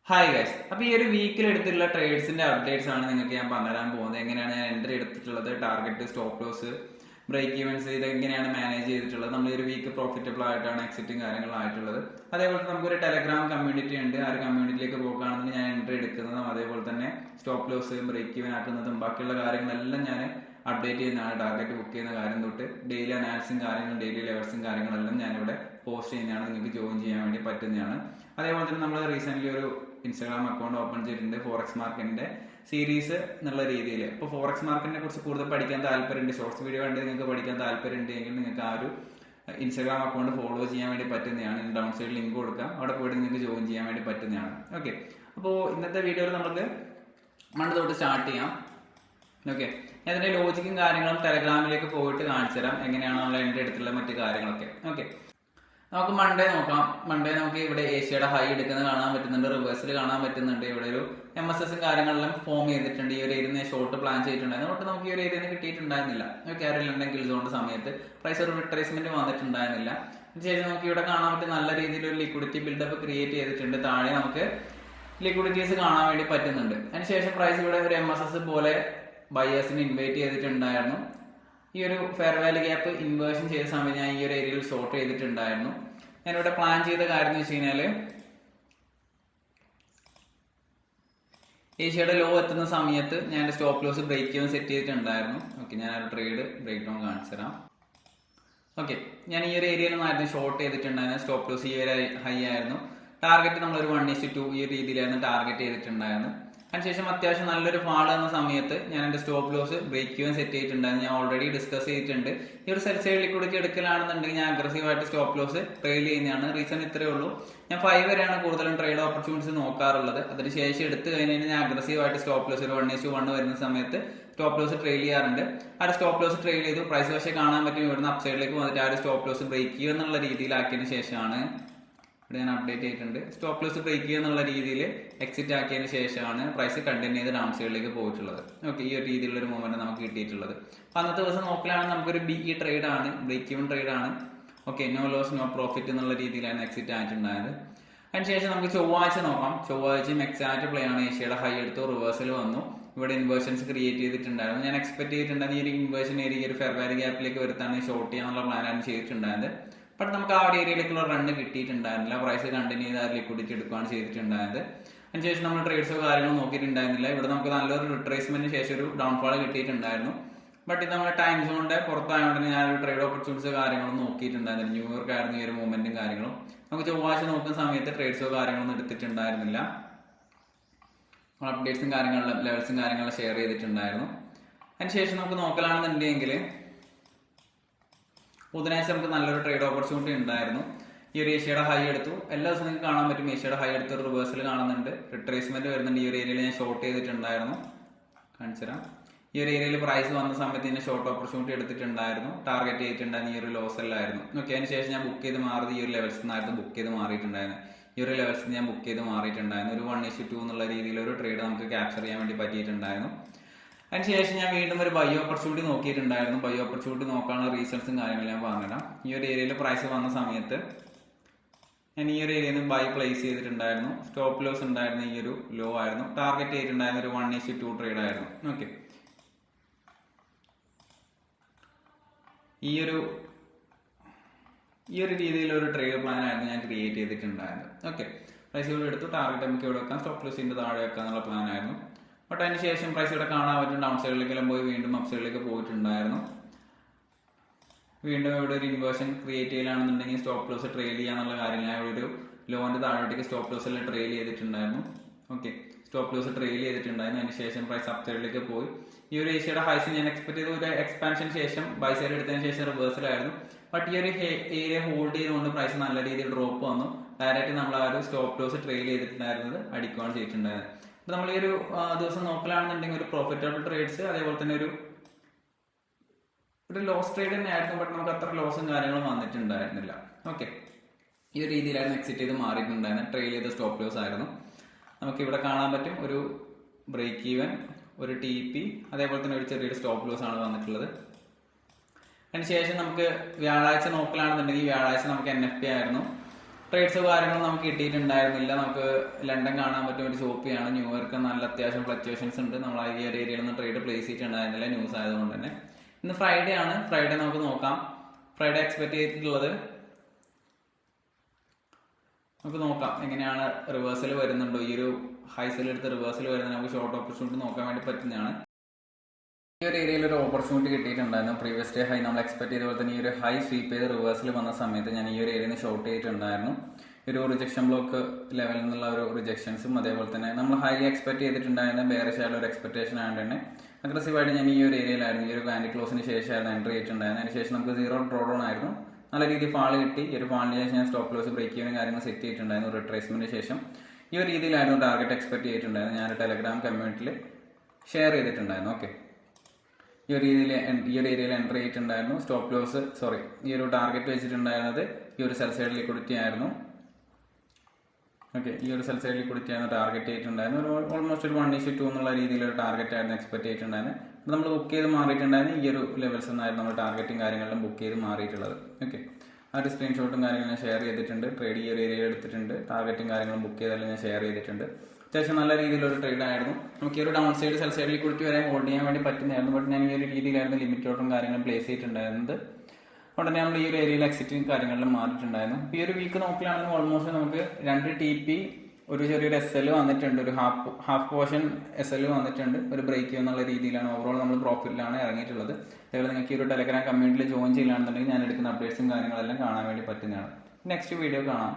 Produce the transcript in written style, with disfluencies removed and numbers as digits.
Hi guys, അപ്പോൾ ഈ ഒരു വീക്കിൽ എടുത്തിട്ടുള്ള ട്രേഡ്സിന്റെ അപ്ഡേറ്റ്സ് ആണ് നിങ്ങൾക്ക് ഞാൻ പറഞ്ഞുതരാൻ പോകുന്നത്. എങ്ങനെയാണ് ഞാൻ എൻട്രി എടുത്തിട്ടുള്ളത്, target, stop loss, break evens, ഇത് എങ്ങനെയാണ് മാനേജ് ചെയ്തിട്ടുള്ളത്, നമ്മൾ ഈ ഒരു വീക്ക് പ്രോഫിറ്റബിൾ ആയിട്ടാണ് എക്സിറ്റും കാര്യങ്ങളായിട്ടുള്ളത്. അതേപോലെ നമുക്കൊരു ടെലഗ്രാം കമ്മ്യൂണിറ്റി ഉണ്ട്. ആ ഒരു കമ്മ്യൂണിറ്റിയിലേക്ക് പോവുകയാണെങ്കിൽ ഞാൻ എൻട്രി എടുക്കുന്നതും അതേപോലെ തന്നെ സ്റ്റോപ്പ് ലോസ്, ബ്രേക്ക് ഈവൻ ആക്കുന്നതും ബാക്കിയുള്ള കാര്യങ്ങളെല്ലാം ഞാൻ അപ്ഡേറ്റ് ചെയ്യുന്നതാണ്. ടാർഗറ്റ് ബുക്ക് ചെയ്യുന്ന കാര്യം തൊട്ട് ഡെയിലി അനാലിസും കാര്യങ്ങളും ഡെയിലി ലെവൽസും കാര്യങ്ങളെല്ലാം ഞാനിവിടെ പോസ്റ്റ് ചെയ്യുന്നതാണ്. നിങ്ങൾക്ക് ജോയിൻ ചെയ്യാൻ വേണ്ടി പറ്റുന്നതാണ്. അതേപോലെ തന്നെ നമ്മൾ റീസെന്റ് ഒരു ഇൻസ്റ്റാഗ്രാം അക്കൗണ്ട് ഓപ്പൺ ചെയ്തിട്ടുണ്ട്, ഫോറക്സ് മാർക്കറ്റിന്റെ സീരീസ് എന്നുള്ള രീതിയിൽ. ഇപ്പോൾ ഫോറക്സ് മാർക്കറ്റിനെ കുറിച്ച് കൂടുതൽ പഠിക്കാൻ താല്പര്യമുണ്ട്, ഷോർട്സ് വീഡിയോ കണ്ട് നിങ്ങൾക്ക് പഠിക്കാൻ താല്പര്യമുണ്ടെങ്കിൽ നിങ്ങൾക്ക് ആ ഒരു ഇൻസ്റ്റാഗ്രാം അക്കൗണ്ട് ഫോളോ ചെയ്യാൻ വേണ്ടി പറ്റുന്നതാണ്. ഡൗൺ സൈഡിൽ ലിങ്ക് കൊടുക്കാം, അവിടെ പോയിട്ട് നിങ്ങൾക്ക് ജോയിൻ ചെയ്യാൻ വേണ്ടി പറ്റുന്നതാണ്. ഓക്കെ, അപ്പോൾ ഇന്നത്തെ വീഡിയോയിൽ നമുക്ക് മണ്ട് തൊട്ട് സ്റ്റാർട്ട് ചെയ്യാം. ഓക്കെ, അതിന്റെ ലോജിക്കും കാര്യങ്ങളും ടെലഗ്രാമിലേക്ക് പോയിട്ട് കാണിച്ചു തരാം, എങ്ങനെയാണ് നമ്മൾ എൻട്രി എടുത്തുള്ള മറ്റു കാര്യങ്ങളൊക്കെ. ഓക്കെ, നമുക്ക് മൺഡേ നോക്കാം. മൺഡേ നമുക്ക് ഇവിടെ ഏഷ്യയുടെ ഹൈ എടുക്കുന്നത് കാണാൻ പറ്റുന്നുണ്ട്, റിവേഴ്സിൽ കാണാൻ പറ്റുന്നുണ്ട്. ഇവിടെ ഒരു MSS കാര്യങ്ങളെല്ലാം ഫോം ചെയ്തിട്ടുണ്ട്. ഈ ഒരു ഏരിയ ഷോർട്ട് പ്ലാൻ ചെയ്തിട്ടുണ്ടായിരുന്നു, ബട്ട് നമുക്ക് ഈ ഒരു ഏരിയ കിട്ടിയിട്ടുണ്ടായിരുന്നില്ല. ക്യാരിലുണ്ടെങ്കിൽ ഇതുകൊണ്ട് സമയത്ത് പ്രൈസ് ഒരു റിട്രേസ്മെന്റ് വന്നിട്ടുണ്ടായിരുന്നില്ല. അതിനുശേഷം നമുക്ക് ഇവിടെ കാണാൻ പറ്റും നല്ല രീതിയിൽ ഒരു ലിക്വിഡിറ്റി ബിൽഡപ്പ് ക്രിയേറ്റ് ചെയ്തിട്ടുണ്ട്. താഴെ നമുക്ക് ലിക്വിഡിറ്റീസ് കാണാൻ വേണ്ടി പറ്റുന്നുണ്ട്. അതിനുശേഷം പ്രൈസ് ഇവിടെ ഒരു MSS പോലെ ബയേഴ്സിന് ഇൻവൈറ്റ് ചെയ്തിട്ടുണ്ടായിരുന്നു. ഈ ഒരു ഫെയർ വാല്യൂ ഗ്യാപ്പ് ഇൻവേർഷൻ ചെയ്ത സമയത്ത് ഞാൻ ഈ ഒരു ഏരിയയിൽ ഷോർട്ട് ചെയ്തിട്ടുണ്ടായിരുന്നു. ഞാനിവിടെ പ്ലാൻ ചെയ്ത കാര്യം എന്ന് വെച്ച് കഴിഞ്ഞാൽ ഏഷ്യയുടെ ലോ എത്തുന്ന സമയത്ത് ഞാൻ സ്റ്റോപ്പ് ലോസ് ബ്രേക്ക് ചെയ്യാൻ സെറ്റ് ചെയ്തിട്ടുണ്ടായിരുന്നു. ഓക്കെ, ഞാൻ ആ ട്രേഡ് ബ്രേക്ക് ഡൗൺ കാണിച്ചു തരാം. ഓക്കെ, ഞാൻ ഈ ഒരു ഏരിയയിൽ നിന്നായിരുന്നു ഷോർട്ട് ചെയ്തിട്ടുണ്ടായിരുന്നു. സ്റ്റോപ്പ് ലോസ് ഈ ഒരു ഹൈ ആയിരുന്നു. ടാർഗറ്റ് നമ്മളൊരു 1:2 ഈ രീതിയിലായിരുന്നു ടാർഗറ്റ് ചെയ്തിട്ടുണ്ടായിരുന്നു. അതിനുശേഷം അത്യാവശ്യം നല്ലൊരു ഫാൾ എന്ന സമയത്ത് ഞാൻ എൻ്റെ സ്റ്റോപ്പ് ലോസ് ബ്രേക്ക് ചെയ്യാൻ സെറ്റ് ചെയ്തിട്ടുണ്ടായിരുന്നു. ഞാൻ ഓൾറെഡി ഡിസ്കസ് ചെയ്തിട്ടുണ്ട്. ഈ ഒരു സെൽ സൈഡ് ലിക്വിഡിറ്റി എടുക്കലാണെന്നുണ്ടെങ്കിൽ ഞാൻ അഗ്രസീവായിട്ട് സ്റ്റോപ്പ് ലോസ് ട്രെയിൽ ചെയ്യുന്നതാണ്. റീസൺ ഇത്രയേ ഉള്ളൂ, ഞാൻ 5 വരെയാണ് കൂടുതലും ട്രേഡ് ഓപ്പർച്യൂണിറ്റീസ് നോക്കാറുള്ളത്. അതിനുശേഷം എടുത്തു കഴിഞ്ഞാൽ ഞാൻ അഗ്രസീവായിട്ട് സ്റ്റോപ്പ് ലോസ് ഒരു 1:1 വരുന്ന സമയത്ത് സ്റ്റോപ്പ് ലോസ് ട്രെയിൽ ചെയ്യാറുണ്ട്. ആ ഒരു സ്റ്റോപ്പ് ലോസ് ട്രെയിൽ ചെയ്തു. പ്രൈസ് പക്ഷേ കാണാൻ പറ്റും ഇവിടുന്ന് അപ്സൈഡിലേക്ക് വന്നിട്ട് ആ ഒരു സ്റ്റോപ്പ് ലോസ് ബ്രേക്ക് ചെയ്യുക എന്നുള്ള രീതിയിലാക്കിയതിനു ശേഷമാണ് ഇവിടെ ഞാൻ അപ്ഡേറ്റ് ചെയ്തിട്ടുണ്ട്. സ്റ്റോപ്പ് ലോസ് ബ്രേക്ക് ചെയ്യുക എന്നുള്ള രീതിയിൽ എക്സിറ്റ് ആക്കിയതിന് ശേഷമാണ് പ്രൈസ് കണ്ടിന്യൂ ചെയ്ത് ഡൗൺ സൈഡിലേക്ക് പോയിട്ടുള്ളത്. ഓക്കെ, ഈ ഒരു രീതിയിലുള്ള ഒരു മൂവ്മെന്റ് നമുക്ക് കിട്ടിയിട്ടുള്ളത്. അപ്പോൾ അന്നത്തെ ദിവസം നോക്കലാണെങ്കിൽ നമുക്കൊരു BE ട്രേഡ് ആണ്, ബ്രേക്ക് ഈവൻ ട്രേഡ് ആണ്. Okay, no loss no profit എന്നുള്ള രീതിയിലാണ് എക്സിറ്റ് ആയിട്ടുണ്ടായത്. അതിനുശേഷം നമുക്ക് ചൊവ്വാഴ്ച നോക്കാം. ചൊവ്വാഴ്ചയും എക്സാക്ട് പ്ലേ ആണ്. ഏഷ്യയുടെ ഹൈ എടുത്തു, റിവേഴ്സൽ വന്നു, ഇവിടെ ഇൻവേർഷൻസ് ക്രിയേറ്റ് ചെയ്തിട്ടുണ്ടായിരുന്നു. ഞാൻ എക്സ്പെക്ട് ചെയ്തിട്ടുണ്ടായിരുന്നു ഈ ഒരു ഇൻവേർഷൻ ഏരിയ ഒരു ഫെയർ വാല്യൂ ഗ്യാപ്പിലേക്ക് വരുത്താണ് ഷോർട്ട് ചെയ്യാനുള്ള പ്ലാനാണ് ചെയ്തിട്ടുണ്ടായത്. ബട്ട് നമുക്ക് ആ ഒരു ഏരിയയിലേക്കുള്ള റണ്ണ് കിട്ടിയിട്ടുണ്ടായിരുന്നില്ല. പ്രൈസ് കണ്ടിന്യൂ ചെയ്ത് ആ ലിക്വിഡിറ്റി എടുക്കുകയാണ് ചെയ്തിട്ടുണ്ടായത്. അതിനുശേഷം നമ്മൾ ട്രേഡ്സോ കാര്യങ്ങളോ നോക്കിയിട്ടുണ്ടായിരുന്നില്ല. ഇവിടെ നമുക്ക് നല്ലൊരു റിട്രേസ്മെന്റിന് ശേഷം ഒരു ഡൗൺഫാൾ കിട്ടിയിട്ടുണ്ടായിരുന്നു. ബട്ട് ഇത് നമ്മുടെ ടൈം സോണിന്റെ പുറത്തായതുകൊണ്ട് ഞാൻ ഒരു ട്രേഡ് ഓപ്പർച്യൂണിറ്റീസ് കാര്യങ്ങളും നോക്കിയിട്ടുണ്ടായിരുന്നില്ല. ന്യൂയോർക്ക് ആയിരുന്നു ഈ ഒരു മൂവ്മെന്റും കാര്യങ്ങളും. നമുക്ക് ചൊവ്വാഴ്ച നോക്കുന്ന സമയത്ത് ട്രേഡ്സോ കാര്യങ്ങളൊന്നും എടുത്തിട്ടുണ്ടായിരുന്നില്ല. അപ്ഡേറ്റ്സും കാര്യങ്ങളും ലെവൽസും കാര്യങ്ങളും ഷെയർ ചെയ്തിട്ടുണ്ടായിരുന്നു. അതിനുശേഷം നമുക്ക് നോക്കലാണെന്നുണ്ടെങ്കിൽ ബുധനാഴ്ച നമുക്ക് നല്ലൊരു ട്രേഡ് ഓപ്പർച്യൂണിറ്റി ഉണ്ടായിരുന്നു. ഈ ഒരു ഏഷ്യയുടെ ഹൈ എടുത്തു. എല്ലാ ദിവസവും നിങ്ങൾക്ക് കാണാൻ പറ്റും ഏഷ്യയുടെ ഹൈ എടുത്ത് റിവേഴ്സൽ കാണുന്നുണ്ട്, റിട്രേസ്മെന്റ് വരുന്നുണ്ട്. ഈ ഒരു ഏരിയയിൽ ഞാൻ ഷോർട്ട് ചെയ്തിട്ടുണ്ടായിരുന്നു, കാണിച്ചു തരാം. ഈ ഒരു ഏരിയയിൽ പ്രൈസ് വന്ന സമയത്ത് തന്നെ ഷോർട്ട് ഓപ്പർച്യൂണിറ്റി എടുത്തിട്ടുണ്ടായിരുന്നു. ടാർഗറ്റ് ചെയ്തിട്ടുണ്ടായിരുന്നു ഈ ഒരു ലോസ് അല്ലായിരുന്നു. ഓക്കെ, അതിന് ശേഷം ഞാൻ ബുക്ക് ചെയ്ത് മാറിയത് ഈ ഒരു ലെവൽസിൽ നിന്നായിരുന്നു ബുക്ക് ചെയ്ത് മാറിയിട്ടുണ്ടായിരുന്നു. ഈ ഒരു ലെവൽസിൽ ഞാൻ ബുക്ക് ചെയ്ത് മാറിയിട്ടുണ്ടായിരുന്നു. ഒരു 1:2 എന്നുള്ള രീതിയിൽ ഒരു ട്രേഡ് നമുക്ക് ക്യാപ്ചർ ചെയ്യാൻ വേണ്ടി പറ്റിയിട്ടുണ്ടായിരുന്നു. അതിനുശേഷം ഞാൻ വീണ്ടും ഒരു ബൈ ഓപ്പർച്യൂണിറ്റി നോക്കിയിട്ടുണ്ടായിരുന്നു. ബൈ ഓപ്പർച്യൂണിറ്റി നോക്കാനുള്ള റീസൺസും കാര്യങ്ങളും ഞാൻ പറഞ്ഞുതരാം. ഈ ഒരു ഏരിയയിൽ പ്രൈസ് വന്ന സമയത്ത് ഞാൻ ഈ ഒരു ഏരിയയിൽ നിന്ന് ബൈ പ്ലേസ് ചെയ്തിട്ടുണ്ടായിരുന്നു. സ്റ്റോപ്പ് ലോസ് ഉണ്ടായിരുന്ന ഈ ഒരു ലോ ആയിരുന്നു. ടാർഗറ്റ് ചെയ്തിട്ടുണ്ടായിരുന്ന ഒരു 1:2 ട്രേഡ് ആയിരുന്നു. ഓക്കെ, ഈ ഒരു രീതിയിലൊരു ട്രേഡ് പ്ലാൻ ആയിരുന്നു ഞാൻ ക്രിയേറ്റ് ചെയ്തിട്ടുണ്ടായിരുന്നത്. ഓക്കെ, പ്രൈസ് ഇവിടെ എടുത്തു, ടാർഗറ്റ് നമുക്ക് ഇവിടെ വെക്കാം, സ്റ്റോപ്പ് ലോസിന്റെ താഴെ വെക്കാം എന്നുള്ള പ്ലാൻ ആയിരുന്നു. ബട്ട് അതിന് ശേഷം പ്രൈസ് ഇവിടെ കാണാൻ പറ്റും ഡൗൺ സൈഡിലേക്കെല്ലാം പോയി വീണ്ടും അപ്പ് സൈഡിലേക്ക് പോയിട്ടുണ്ടായിരുന്നു. വീണ്ടും ഇവിടെ ഒരു ഇൻവേർഷൻ ക്രിയേറ്റ് ചെയ്യലാണെന്നുണ്ടെങ്കിൽ സ്റ്റോപ്പ് ലോസ് ട്രെയിൽ ചെയ്യാന്നുള്ള കാര്യം ഞാൻ ഇവിടെ ഒരു ലോന്റെ താഴോട്ടേക്ക് സ്റ്റോപ്പ് ലോസ് എല്ലാം ട്രെയിൽ ചെയ്തിട്ടുണ്ടായിരുന്നു. ഓക്കെ, സ്റ്റോപ്പ് ലോസ് ട്രെയിൽ ചെയ്തിട്ടുണ്ടായിരുന്നു. അതിന് ശേഷം പ്രൈസ് അപ്പ് സൈഡിലേക്ക് പോയി. ഈ ഒരു ഏഷ്യയുടെ ഹൈസ് ഞാൻ എക്സ്പെക്ട് ചെയ്ത ഒരു എക്സ്പാൻഷൻ ശേഷം ബൈ സൈഡ് എടുത്തതിന് ശേഷം റിവേഴ്സലായിരുന്നു. ബട്ട് ഈ ഒരു ഏരിയ ഹോൾഡ് ചെയ്തുകൊണ്ട് പ്രൈസ് നല്ല രീതിയിൽ ഡ്രോപ്പ് വന്നു. ഡയറക്റ്റ് നമ്മൾ ആ ഒരു സ്റ്റോപ്പ് ലോസ് ട്രെയിൽ ചെയ്തിട്ടുണ്ടായിരുന്നത് അടിക്കുകയാണ് ചെയ്തിട്ടുണ്ടായിരുന്നത്. നമ്മൾ ഈ ഒരു ദിവസം നോക്കലാണെന്നുണ്ടെങ്കിൽ ഒരു പ്രോഫിറ്റബിൾ ട്രേഡ്സ്, അതേപോലെ തന്നെ ഒരു ലോസ് ട്രേഡ് തന്നെ ആയിരുന്നു. ബട്ട് നമുക്ക് അത്ര ലോസും കാര്യങ്ങളും വന്നിട്ടുണ്ടായിരുന്നില്ല. ഓക്കെ, ഈ ഒരു രീതിയിലായിരുന്നു എക്സിറ്റ് ചെയ്ത് മാറിയിട്ടുണ്ടായിരുന്നത്. ട്രെയിൽ ചെയ്ത സ്റ്റോപ്പ് ലോസ് ആയിരുന്നു. നമുക്ക് ഇവിടെ കാണാൻ പറ്റും ഒരു ബ്രേക്ക് ഈവൻ, ഒരു TP, അതേപോലെ തന്നെ ഒരു ചെറിയൊരു സ്റ്റോപ്പ് ലോസ് ആണ് വന്നിട്ടുള്ളത്. അതിനുശേഷം നമുക്ക് വ്യാഴാഴ്ച നോക്കലാണെന്നുണ്ടെങ്കിൽ വ്യാഴാഴ്ച നമുക്ക് NFP ആയിരുന്നു. ട്രേഡ്സോ കാര്യങ്ങളോ നമുക്ക് കിട്ടിയിട്ടുണ്ടായിരുന്നില്ല. നമുക്ക് ലണ്ടൻ കാണാൻ പറ്റുന്ന ഒരു ഷോപ്പിയാണ്. ന്യൂയോർക്ക് നല്ല അത്യാവശ്യം ഫ്ലക്ച്വേഷൻസ് ഉണ്ട്. നമ്മൾ ഈ ഒരു ഏരിയയിൽ നിന്ന് ട്രേഡ് പ്ലേസ് ചെയ്തിട്ടുണ്ടായിരുന്നില്ല ന്യൂസ് ആയതുകൊണ്ട് തന്നെ. ഇന്ന് ഫ്രൈഡേ ആണ്. ഫ്രൈഡേ നമുക്ക് നോക്കാം. ഫ്രൈഡേ എക്സ്പെക്ട് ചെയ്തിട്ടുള്ളത് നമുക്ക് നോക്കാം എങ്ങനെയാണ് റിവേഴ്സൽ വരുന്നുണ്ടോ. ഈ ഒരു ഹൈസിൽ എടുത്ത് റിവേഴ്സൽ വരുന്നത് നമുക്ക് ഷോർട്ട് ഓപ്പർച്യൂണിറ്റി നോക്കാൻ വേണ്ടി പറ്റുന്നതാണ്. ഈ ഒരു ഏരിയയിൽ ഒരു ഓപ്പർച്യൂണിറ്റി കിട്ടിയിട്ടുണ്ടായിരുന്നു. പ്രീവിയസ് ഡേ ഹൈ നമ്മൾ എക്സ്പെക്ട് ചെയ്ത പോലെ തന്നെ ഈ ഒരു ഹൈ സ്വീപ്പ് ചെയ്ത് റിവേഴ്സൽ വന്ന സമയത്ത് ഞാൻ ഈ ഒരു ഏരിയയിൽ നിന്ന് ഷോർട്ട് ചെയ്തിട്ടുണ്ടായിരുന്നു. ഒരു റിജക്ഷൻ ബ്ലോക്ക് ലെവലിൽ നിന്നുള്ള ഒരു റിജക്ഷൻസും അതേപോലെ തന്നെ നമ്മൾ ഹൈലി എക്സ്പെക്ട് ചെയ്തിട്ടുണ്ടായിരുന്ന ബെയറിഷ് ആയിട്ടുള്ള ഒരു എക്സ്പെക്ടേഷൻ ആയതുകൊണ്ട് തന്നെ അഗ്രസീവായിട്ട് ഞാൻ ഈ ഒരു ഏരിയയിലായിരുന്നു. ഈ ഒരു വാൻഡി ക്ലോസിന് ശേഷമായിരുന്നു എൻട്രി ചെയ്തിട്ടുണ്ടായിരുന്നത്. അതിനുശേഷം നമുക്ക് 0 ഡ്രോ ഡൗൺ ആയിരുന്നു. നല്ല രീതിയിൽ ഫാൾ കിട്ടി. ഈ ഒരു ഫാളിന് ശേഷം ഞാൻ സ്റ്റോപ്പ് ലോസ് ബ്രേക്ക് ചെയ്യാനും കാര്യങ്ങൾ സെറ്റ് ചെയ്തിട്ടുണ്ടായിരുന്നു. റിട്രേസ്മെന്റിന് ശേഷം ഈ ഒരു രീതിയിലായിരുന്നു ടാർഗറ്റ് എക്സ്പെക്ട് ചെയ്തിട്ടുണ്ടായിരുന്നു. ഞാൻ ടെലഗ്രാം കമ്മ്യൂണിറ്റിയിൽ ഷെയർ ചെയ്തിട്ടുണ്ടായിരുന്നു. ഓക്കെ, ഈ ഒരു ഏരിയയിൽ എൻട്രി ചെയ്തിട്ടുണ്ടായിരുന്നു. സ്റ്റോപ്പ് ലോസ് ഈ ഒരു ടാർഗറ്റ് വെച്ചിട്ടുണ്ടായിരുന്നത് ഈ ഒരു സെൽ സൈഡ് ലിക്വിഡിറ്റി ആയിരുന്നു. ഓക്കെ, ഈ ഒരു സെൽ സൈഡ് ലിക്വിഡിറ്റി ആയിരുന്നു ടാർഗറ്റ് ചെയ്തിട്ടുണ്ടായിരുന്നു. ഓൾമോസ്റ്റ് ഒരു 1:2 എന്നുള്ള രീതിയിലൊരു ടാർഗറ്റ് ആയിരുന്നു എക്സ്പെക്ട് ചെയ്തിട്ടുണ്ടായിരുന്നു. നമ്മൾ ബുക്ക് ചെയ്ത് മാറിയിട്ടുണ്ടായിരുന്നു. ഈ ഒരു ലെവൽസ് എന്നായിരുന്നു നമ്മൾ ടാർഗറ്റും കാര്യങ്ങളിലും ബുക്ക് ചെയ്ത് മാറിയിട്ടുള്ളത്. ഓക്കെ, ആ ഒരു സ്ക്രീൻഷോട്ടും കാര്യങ്ങളും ഞാൻ ഷെയർ ചെയ്തിട്ടുണ്ട്. ട്രേഡ് ഈ ഒരു ഏരിയയിൽ എടുത്തിട്ടുണ്ട്. ടാർഗറ്റും കാര്യങ്ങളും ബുക്ക് ചെയ്തെല്ലാം ഞാൻ ഷെയർ ചെയ്തിട്ടുണ്ട്. അത്യാവശ്യം നല്ല രീതിയിലൊരു ട്രേഡ് ആയിരുന്നു. നമുക്ക് ഈ ഒരു down side cell side liquidity വരെ ഹോൾഡ് ചെയ്യാൻ വേണ്ടി പറ്റുന്നതായിരുന്നു. ബട്ട് ഞാൻ ഈ ഒരു രീതിയിലായിരുന്നു ലിമിറ്റ് ഓർഡറും കാര്യങ്ങളും പ്ലേസ് ചെയ്തിട്ടുണ്ടായിരുന്നത്. ഉടനെ നമ്മൾ ഈ ഒരു ഏരിയയിൽ എക്സിറ്റും കാര്യങ്ങളിലും മാറിയിട്ടുണ്ടായിരുന്നു. ഈ ഒരു വീക്ക് നോക്കിയാണെങ്കിൽ ഓൾമോസ്റ്റ് നമുക്ക് 2 TP, ഒരു ചെറിയൊരു SL വന്നിട്ടുണ്ട്. ഒരു ഹാഫ് പോർഷൻ SL വന്നിട്ടുണ്ട്. ഒരു ബ്രേക്ക് എന്നുള്ള രീതിയിലാണ് ഓവറോൾ നമ്മൾ പ്രോഫിറ്റിലാണ് ഇറങ്ങിയിട്ടുള്ളത്. അതേപോലെ നിങ്ങൾക്ക് ഈ ഒരു ടെലഗ്രാം കമ്മ്യൂണിറ്റിയിൽ ജോയിൻ ചെയ്യുകയാണെന്നുണ്ടെങ്കിൽ ഞാൻ എടുക്കുന്ന അപ്ഡേറ്റ്സും കാര്യങ്ങളെല്ലാം കാണാൻ വേണ്ടി പറ്റുന്നതാണ്. നെക്സ്റ്റ് വീഡിയോ കാണാം.